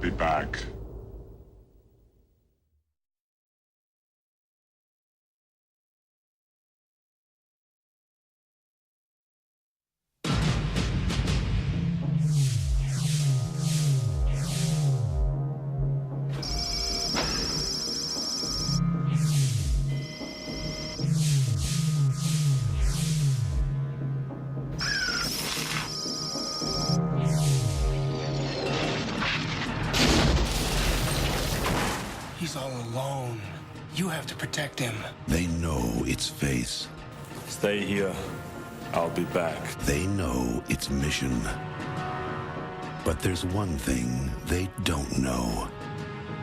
be back. He's all alone. You have to protect him. They know its face. Stay here. I'll be back. They know its mission. But there's one thing they don't know.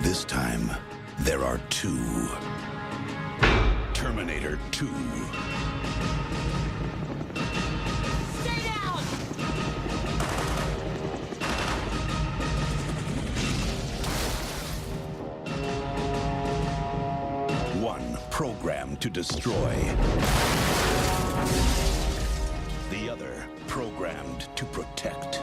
This time, there are two. Terminator 2. Stay down! One programmed to destroy. The other programmed to protect.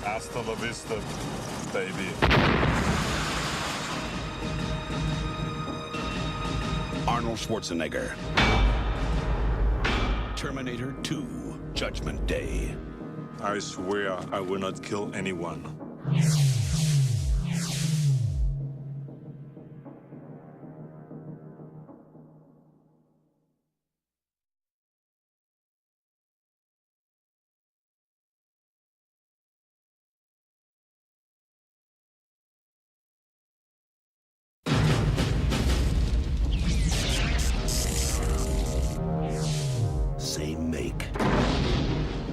Hasta la vista, baby. Arnold Schwarzenegger. Terminator 2, Judgment Day. I swear I will not kill anyone. Same make.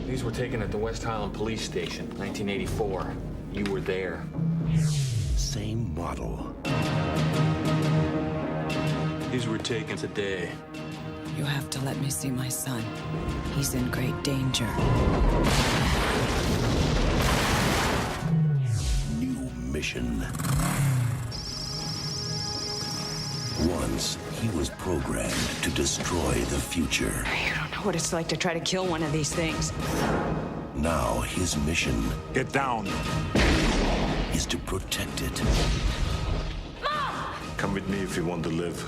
These were taken at the West Highland Police Station, 1984. You were there. Same model. These were taken today. You have to let me see my son. He's in great danger. New mission. Once, he was programmed to destroy the future. You don't know what it's like to try to kill one of these things. Now, his mission Get down. is to protect it. Come with me if you want to live.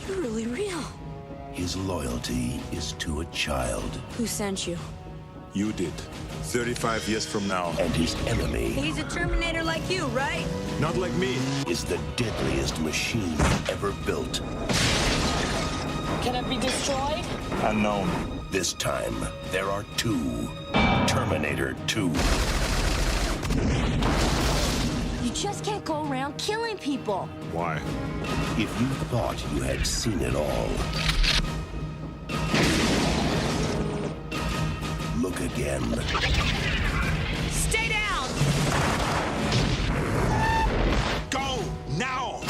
You're really real. His loyalty is to a child. Who sent you? You did. 35 years from now. And his enemy He's a Terminator like you, right? Not like me. is the deadliest machine ever built. Can it be destroyed? Unknown. This time, there are two. Terminator 2. You just can't go around killing people. Why? If you thought you had seen it all, look again. Stay down! Go now!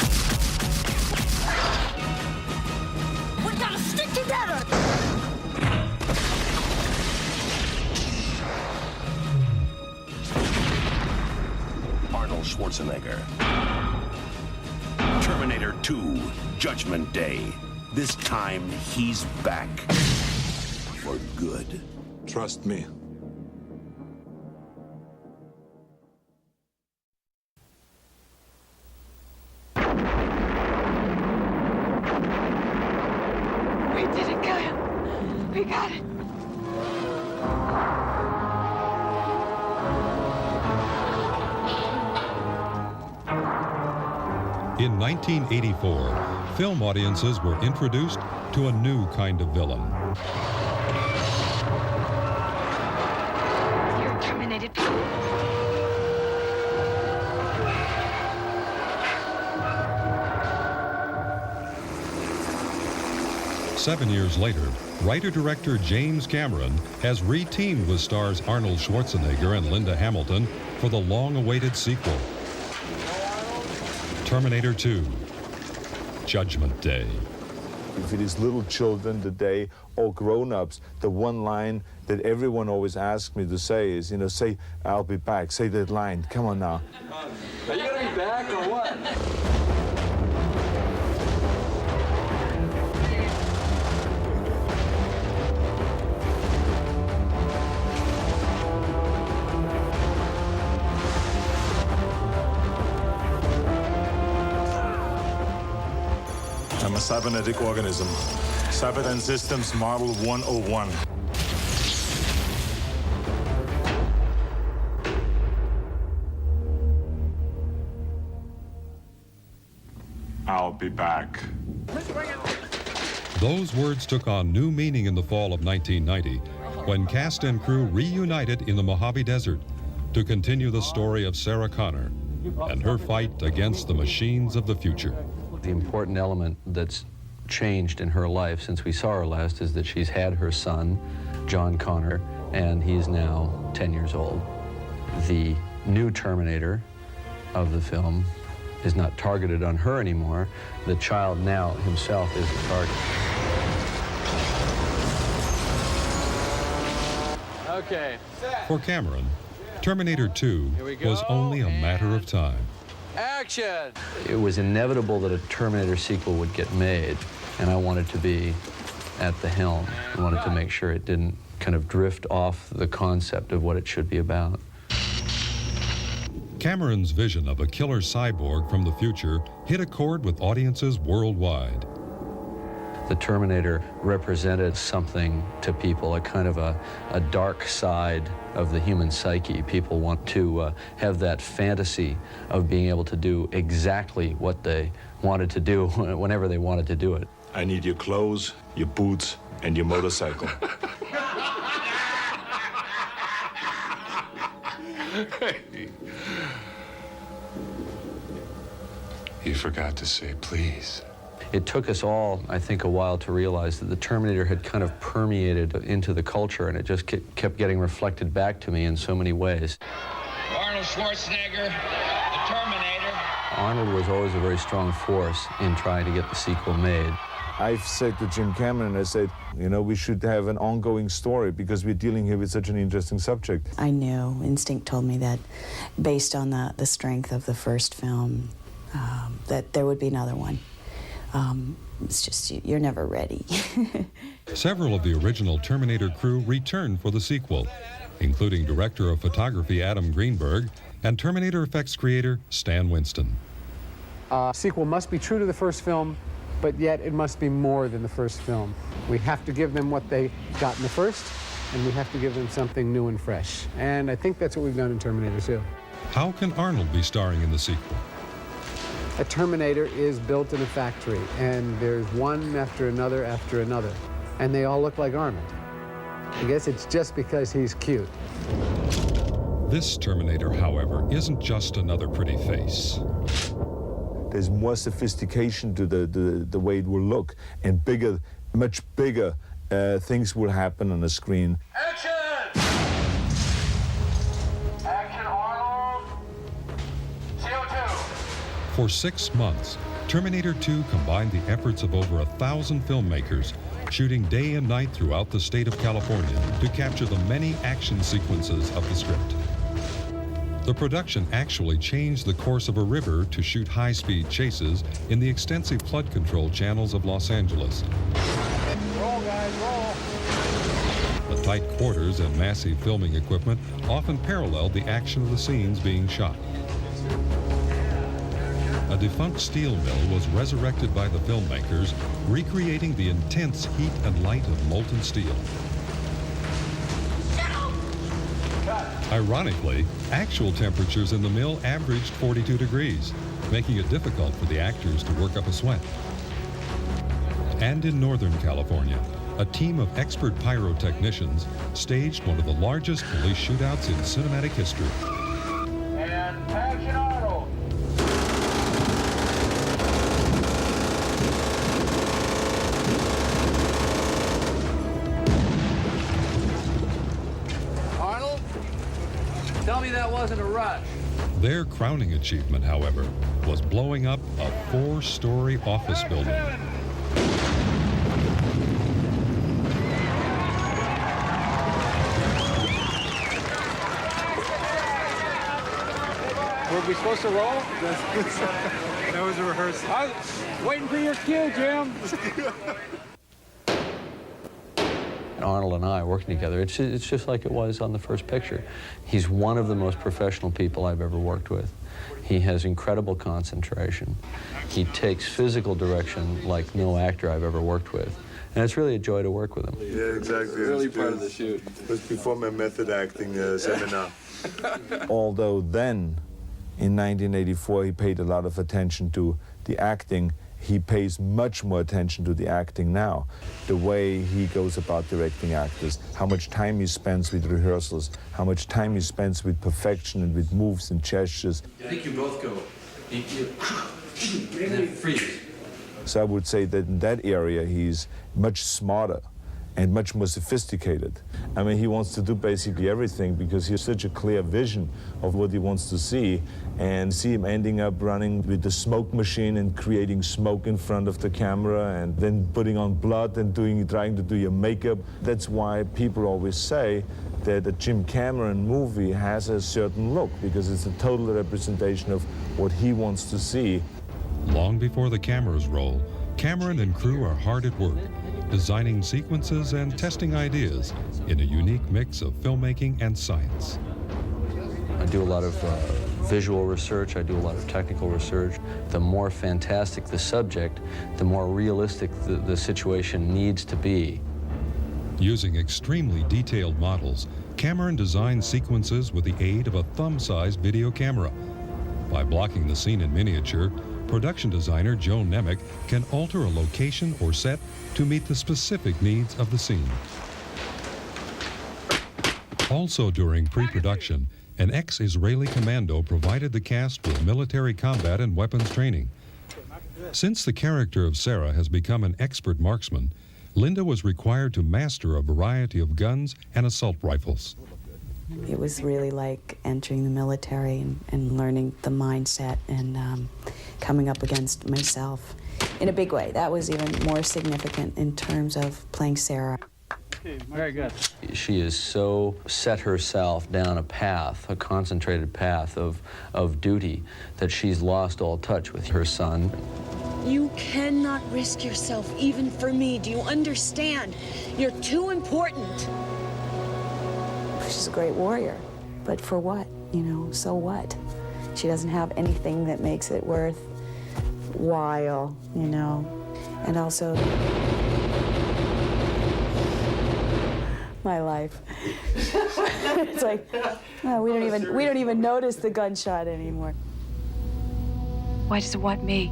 We gotta stick together! Arnold Schwarzenegger. Terminator 2, Judgment Day. This time, he's back. For good. Trust me. We didn't kill him. We got it. In 1984, film audiences were introduced to a new kind of villain. You're terminated. 7 years later, writer-director James Cameron has re-teamed with stars Arnold Schwarzenegger and Linda Hamilton for the long-awaited sequel, Terminator 2, Judgment Day. If it is little children today or grown-ups, the one line that everyone always asks me to say is, you know, say, "I'll be back." Say that line. Come on now. Are you gonna be back or what? I'm a cybernetic organism. Cyberdyne Systems Model 101. I'll be back. Those words took on new meaning in the fall of 1990 when cast and crew reunited in the Mojave Desert to continue the story of Sarah Connor and her fight against the machines of the future. The important element that's changed in her life since we saw her last is that she's had her son, John Connor, and he's now 10 years old. The new Terminator of the film is not targeted on her anymore. The child now himself is the target. Okay. For Cameron, Terminator 2 was only a matter of time. Action! It was inevitable that a Terminator sequel would get made, and I wanted to be at the helm. I wanted to make sure it didn't kind of drift off the concept of what it should be about. Cameron's vision of a killer cyborg from the future hit a chord with audiences worldwide. The Terminator represented something to people, a kind of a dark side of the human psyche. People want to have that fantasy of being able to do exactly what they wanted to do whenever they wanted to do it. I need your clothes, your boots, and your motorcycle. You forgot to say please. It took us all, I think, a while to realize that the Terminator had kind of permeated into the culture, and it just kept getting reflected back to me in so many ways. Arnold Schwarzenegger, the Terminator. Arnold was always a very strong force in trying to get the sequel made. I've said to Jim Cameron, I said, you know, we should have an ongoing story because we're dealing here with such an interesting subject. I knew, instinct told me that based on the strength of the first film, that there would be another one. It's just, you're never ready. Several of the original Terminator crew returned for the sequel, including director of photography Adam Greenberg and Terminator effects creator Stan Winston. Sequel must be true to the first film, but yet it must be more than the first film. We have to give them what they got in the first, and we have to give them something new and fresh. And I think that's what we've done in Terminator 2. How can Arnold be starring in the sequel? A Terminator is built in a factory, and there's one after another, and they all look like Arnold. I guess it's just because he's cute. This Terminator, however, isn't just another pretty face. There's more sophistication to the way it will look, and bigger, much bigger things will happen on the screen. Action! Action, Arnold! CO2! For 6 months, Terminator 2 combined the efforts of over 1,000 filmmakers, shooting day and night throughout the state of California to capture the many action sequences of the script. The production actually changed the course of a river to shoot high-speed chases in the extensive flood control channels of Los Angeles. Roll, guys, roll. The tight quarters and massive filming equipment often paralleled the action of the scenes being shot. A defunct steel mill was resurrected by the filmmakers, recreating the intense heat and light of molten steel. Ironically, actual temperatures in the mill averaged 42 degrees, making it difficult for the actors to work up a sweat. And in Northern California, a team of expert pyrotechnicians staged one of the largest police shootouts in cinematic history. And action, Arnold! Arnold, tell me that wasn't a rush. Their crowning achievement, however, was blowing up a 4-story office building. Were we supposed to roll? That was a rehearsal. I was waiting for your cue, Jim. Arnold and I working together, it's just like it was on the first picture. He's one of the most professional people I've ever worked with. He has incredible concentration. He takes physical direction like no actor I've ever worked with. And it's really a joy to work with him. Yeah, exactly. Really part of the shoot. It was before my method acting seminar. Although then, in 1984, he paid a lot of attention to the acting, he pays much more attention to the acting now. The way he goes about directing actors, how much time he spends with rehearsals, how much time he spends with perfection and with moves and gestures. I think you both go. And then freeze. So I would say that in that area, he's much smarter and much more sophisticated. I mean, he wants to do basically everything because he has such a clear vision of what he wants to see, and see him ending up running with the smoke machine and creating smoke in front of the camera and then putting on blood and trying to do your makeup. That's why people always say that a Jim Cameron movie has a certain look, because it's a total representation of what he wants to see. Long before the cameras roll, Cameron and crew are hard at work, designing sequences and testing ideas in a unique mix of filmmaking and science. I do a lot of visual research, I do a lot of technical research. The more fantastic the subject, the more realistic the situation needs to be. Using extremely detailed models, Cameron designed sequences with the aid of a thumb-sized video camera. By blocking the scene in miniature, production designer Joe Nemec can alter a location or set to meet the specific needs of the scene. Also during pre-production, an ex-Israeli commando provided the cast with military combat and weapons training. Since the character of Sarah has become an expert marksman, Linda was required to master a variety of guns and assault rifles. It was really like entering the military and learning the mindset and coming up against myself in a big way. That was even more significant in terms of playing Sarah. Very good. She has so set herself down a path, a concentrated path of duty, that she's lost all touch with her son. You cannot risk yourself even for me. Do you understand? You're too important. She's a great warrior, but for what? You know, so what? She doesn't have anything that makes it worthwhile, you know. And also, my life. It's like, oh, we don't even notice the gunshot anymore. Why does it want me?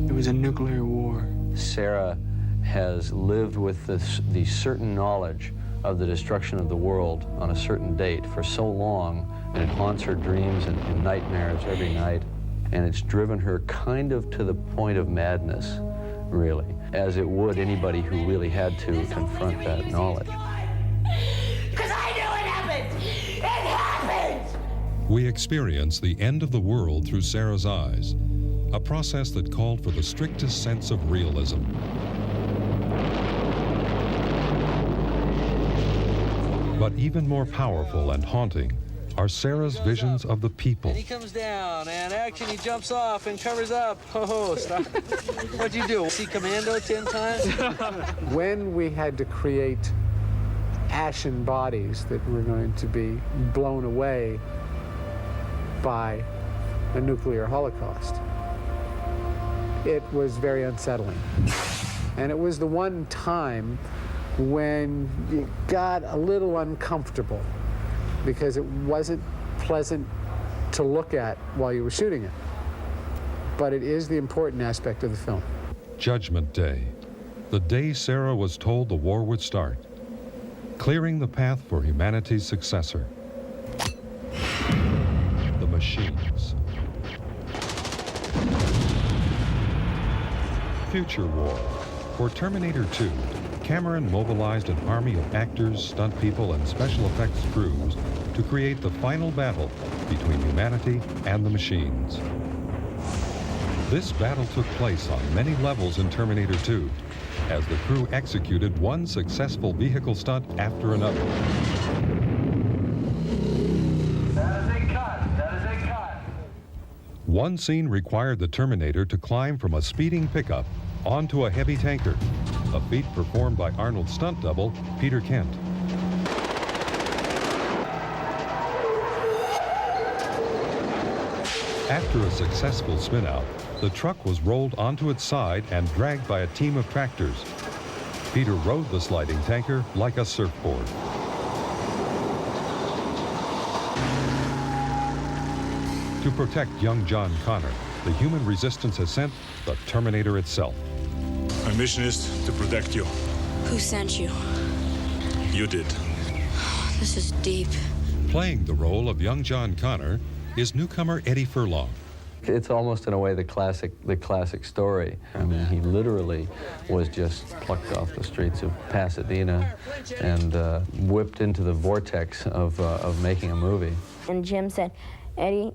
It was a nuclear war. Sarah has lived with the certain knowledge of the destruction of the world on a certain date for so long, and it haunts her dreams and nightmares every night, and it's driven her kind of to the point of madness, really, as it would anybody who really had to confront that knowledge. Because I knew it happened! It happened! We experience the end of the world through Sarah's eyes, a process that called for the strictest sense of realism. But even more powerful and haunting are Sarah's visions of the people. And he comes down, and action, he jumps off and covers up. Oh, stop. What'd you do? See Commando 10 times? When we had to create ashen bodies that were going to be blown away by a nuclear holocaust, it was very unsettling. And it was the one time when you got a little uncomfortable because it wasn't pleasant to look at while you were shooting it. But it is the important aspect of the film. Judgment Day, the day Sarah was told the war would start, clearing the path for humanity's successor. The machines. Future War. For Terminator 2, Cameron mobilized an army of actors, stunt people, and special effects crews to create the final battle between humanity and the machines. This battle took place on many levels in Terminator 2, as the crew executed one successful vehicle stunt after another. That is a cut. That is a cut. One scene required the Terminator to climb from a speeding pickup onto a heavy tanker, a feat performed by Arnold's stunt double, Peter Kent. After a successful spin-out, the truck was rolled onto its side and dragged by a team of tractors. Peter rode the sliding tanker like a surfboard. To protect young John Connor, the human resistance has sent the Terminator itself. My mission is to protect you. Who sent you? You did. This is deep. Playing the role of young John Connor is newcomer Eddie Furlong. It's almost in a way the classic story. I mean, he literally was just plucked off the streets of Pasadena and whipped into the vortex of making a movie. And Jim said, Eddie,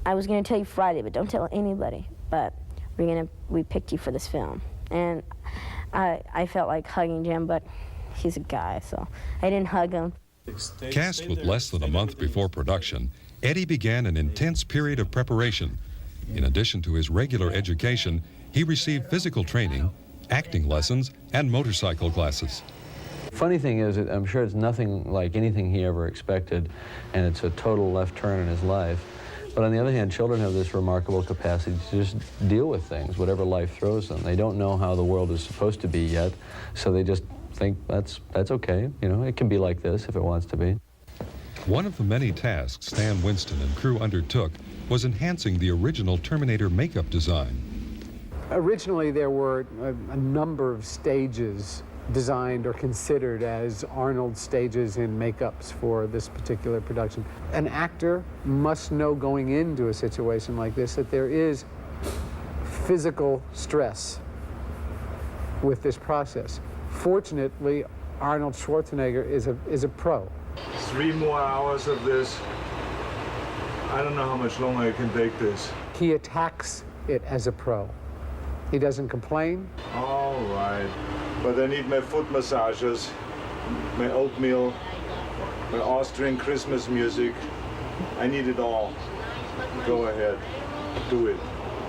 I was going to tell you Friday, but don't tell anybody. But we picked you for this film. And I felt like hugging Jim, but he's a guy, so I didn't hug him. Cast with less than a month before production, Eddie began an intense period of preparation. In addition to his regular education, he received physical training, acting lessons, and motorcycle classes. Funny thing is, I'm sure it's nothing like anything he ever expected, and it's a total left turn in his life. But on the other hand, children have this remarkable capacity to just deal with things, whatever life throws them. They don't know how the world is supposed to be yet, so they just think that's okay. You know, it can be like this if it wants to be. One of the many tasks Stan Winston and crew undertook was enhancing the original Terminator makeup design. Originally, there were a number of stages designed or considered as Arnold stages in makeups for this particular production. An actor must know going into a situation like this that there is physical stress with this process. Fortunately, Arnold Schwarzenegger is a pro. 3 more hours of this. I don't know how much longer I can take this. He attacks it as a pro. He doesn't complain. All right. But I need my foot massages, my oatmeal, my Austrian Christmas music. I need it all. Go ahead. Do it.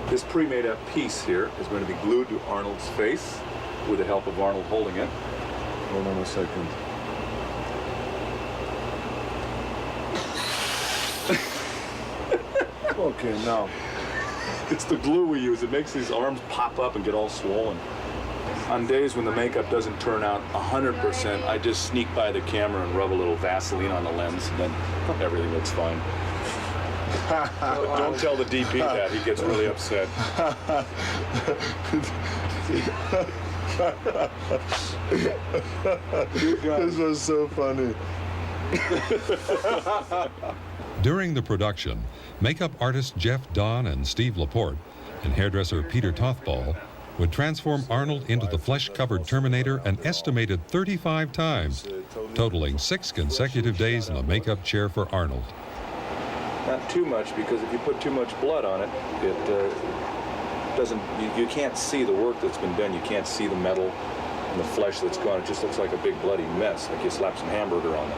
This pre-made-up piece here is going to be glued to Arnold's face with the help of Arnold holding it. Hold on a second. Okay, now. It's the glue we use. It makes these arms pop up and get all swollen. On days when the makeup doesn't turn out 100%, I just sneak by the camera and rub a little Vaseline on the lens, and then everything looks fine. But don't tell the DP that. He gets really upset. This was so funny. During the production, makeup artists Jeff Don and Steve Laporte and hairdresser Peter Tothball would transform Arnold into the flesh-covered Terminator an estimated 35 times, totaling 6 consecutive days in a makeup chair for Arnold. Not too much, because if you put too much blood on it, it doesn't. You can't see the work that's been done. You can't see the metal and the flesh that's gone. It just looks like a big bloody mess, like you slap some hamburger on it.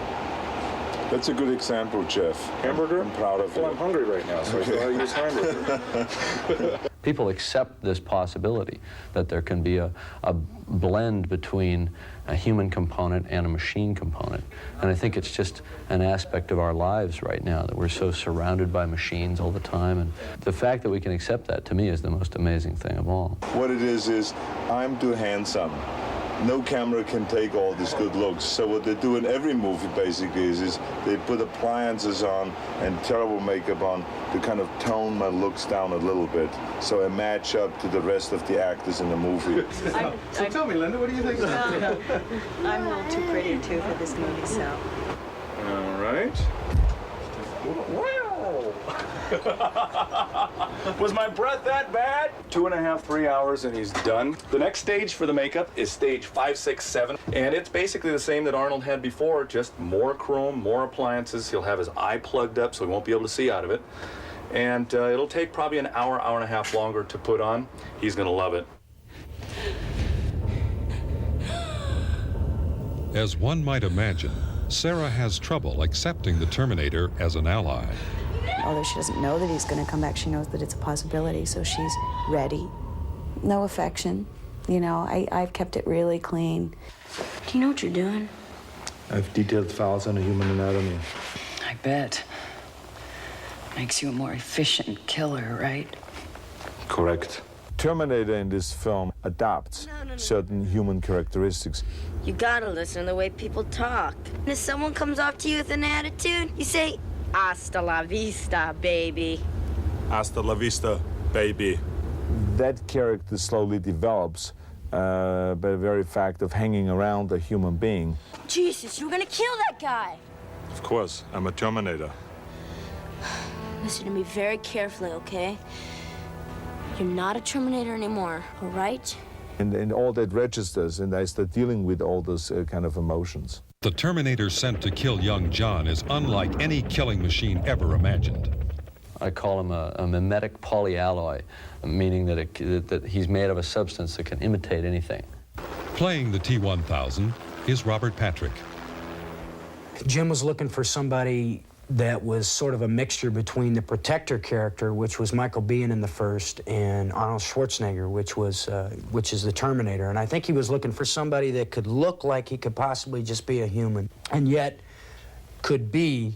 That's a good example, Jeff. Hamburger? I'm proud of you. Well, I'm hungry right now, so I thought I'd use hamburger. People accept this possibility that there can be a blend between a human component and a machine component. And I think it's just an aspect of our lives right now that we're so surrounded by machines all the time. And the fact that we can accept that, to me, is the most amazing thing of all. What it is I'm too handsome. No camera can take all these good looks. So what they do in every movie basically is they put appliances on and terrible makeup on to kind of tone my looks down a little bit so I match up to the rest of the actors in the movie. So tell me, Linda, what do you think? I'm a little too pretty too for this movie, so. All right. Was my breath that bad? 2.5, 3 hours and he's done. The next stage for the makeup is stage 5, 6, 7. And it's basically the same that Arnold had before, just more chrome, more appliances. He'll have his eye plugged up so he won't be able to see out of it. And it'll take probably an hour, hour and a half longer to put on. He's gonna love it. As one might imagine, Sarah has trouble accepting the Terminator as an ally. Although she doesn't know that he's going to come back, she knows that it's a possibility, so she's ready. No affection. You know, I've kept it really clean. Do you know what you're doing? I've detailed files on the human anatomy. I bet. Makes you a more efficient killer, right? Correct. Terminator in this film adopts certain human characteristics. You gotta listen to the way people talk. And if someone comes up to you with an attitude, you say, hasta la vista, baby. Hasta la vista, baby. That character slowly develops by the very fact of hanging around a human being. Jesus, you were gonna kill that guy. Of course, I'm a Terminator. Listen to me very carefully, okay? You're not a Terminator anymore, all right? And all that registers, and I start dealing with all those kind of emotions. The Terminator sent to kill young John is unlike any killing machine ever imagined. I call him a mimetic polyalloy, meaning that he's made of a substance that can imitate anything. Playing the T-1000 is Robert Patrick. Jim was looking for somebody that was sort of a mixture between the Protector character, which was Michael Biehn in the first, and Arnold Schwarzenegger, which is the Terminator. And I think he was looking for somebody that could look like he could possibly just be a human, and yet could be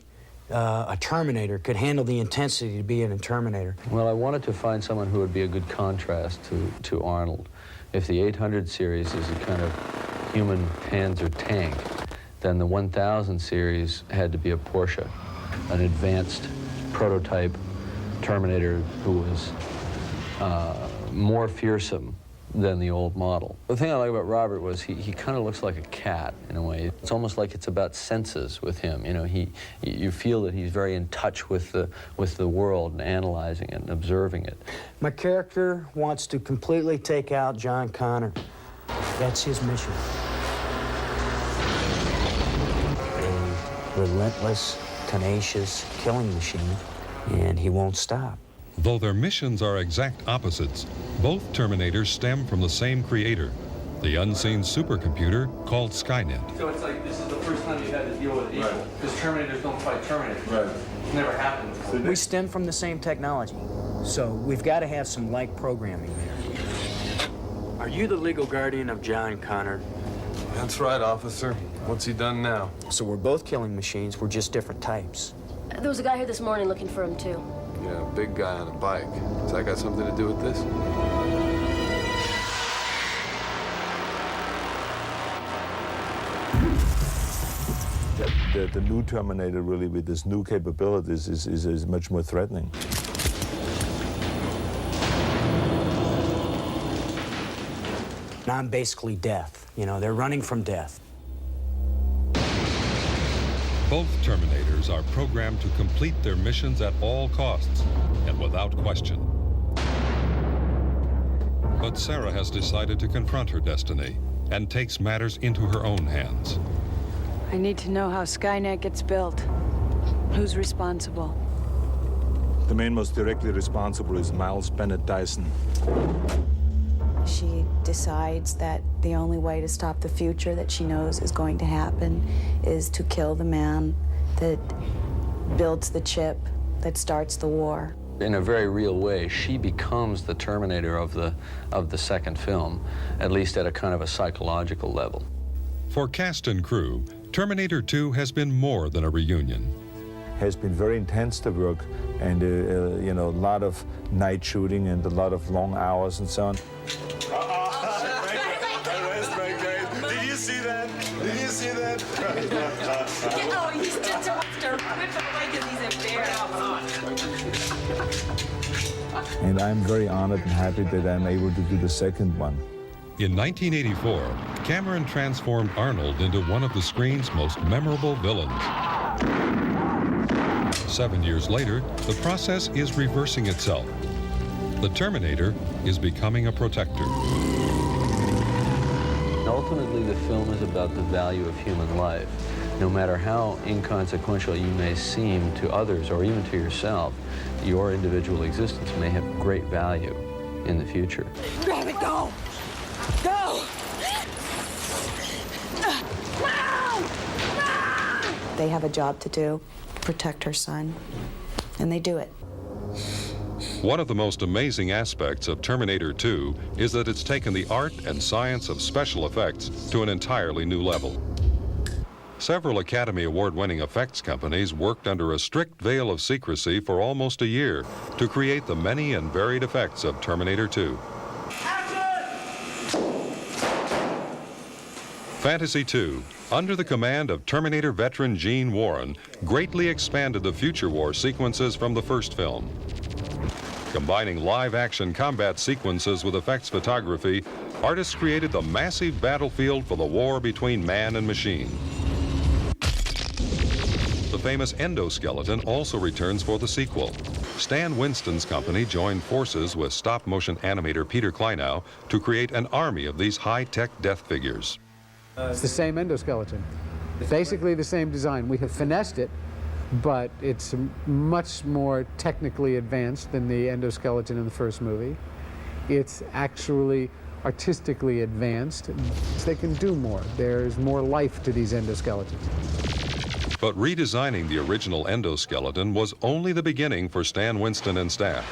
a Terminator, could handle the intensity to be in a Terminator. Well, I wanted to find someone who would be a good contrast to Arnold. If the 800 series is a kind of human Panzer tank, then the 1000 series had to be a Porsche, an advanced prototype Terminator who was more fearsome than the old model. The thing I like about Robert was he kind of looks like a cat in a way. It's almost like it's about senses with him. You know, you feel that he's very in touch with the world and analyzing it and observing it. My character wants to completely take out John Connor. That's his mission. A relentless, tenacious killing machine, and he won't stop. Though their missions are exact opposites, both Terminators stem from the same creator, the unseen supercomputer called Skynet. So it's like this is the first time you've had to deal with evil, because Terminators don't fight Terminators. Right. It's never happened before. We stem from the same technology, so we've got to have some like programming there. Are you the legal guardian of John Connor? That's right, officer. What's he done now? So we're both killing machines, we're just different types. There was a guy here this morning looking for him, too. Yeah, a big guy on a bike. Has that got something to do with this? The new Terminator, really, with his new capabilities, is much more threatening. I'm basically death. You know, they're running from death. Both Terminators are programmed to complete their missions at all costs and without question. But Sarah has decided to confront her destiny and takes matters into her own hands. I need to know how Skynet gets built. Who's responsible? The man most directly responsible is Miles Bennett Dyson. She decides that the only way to stop the future that she knows is going to happen is to kill the man that builds the chip that starts the war. In a very real way, she becomes the Terminator of the second film, at least at a kind of a psychological level. For cast and crew, Terminator 2 has been more than a reunion. Has been very intense to work, and you know, a lot of night shooting and a lot of long hours and so on. Did you see that? Did you see that? Oh, he's just to rip him away because he's embarrassed. And I'm very honored and happy that I'm able to do the second one. In 1984, Cameron transformed Arnold into one of the screen's most memorable villains. 7 years later, the process is reversing itself. The Terminator is becoming a protector. Ultimately, the film is about the value of human life. No matter how inconsequential you may seem to others or even to yourself, your individual existence may have great value in the future. Grab it, go! Go! They have a job to do, protect her son. And they do it. One of the most amazing aspects of Terminator 2 is that it's taken the art and science of special effects to an entirely new level. Several Academy Award-winning effects companies worked under a strict veil of secrecy for almost a year to create the many and varied effects of Terminator 2. Fantasy II, under the command of Terminator veteran Gene Warren, greatly expanded the future war sequences from the first film. Combining live-action combat sequences with effects photography, artists created the massive battlefield for the war between man and machine. The famous endoskeleton also returns for the sequel. Stan Winston's company joined forces with stop-motion animator Peter Kleinow to create an army of these high-tech death figures. It's the same endoskeleton. Basically the same design. We have finessed it, but it's much more technically advanced than the endoskeleton in the first movie. It's actually artistically advanced. They can do more. There's more life to these endoskeletons. But redesigning the original endoskeleton was only the beginning for Stan Winston and staff.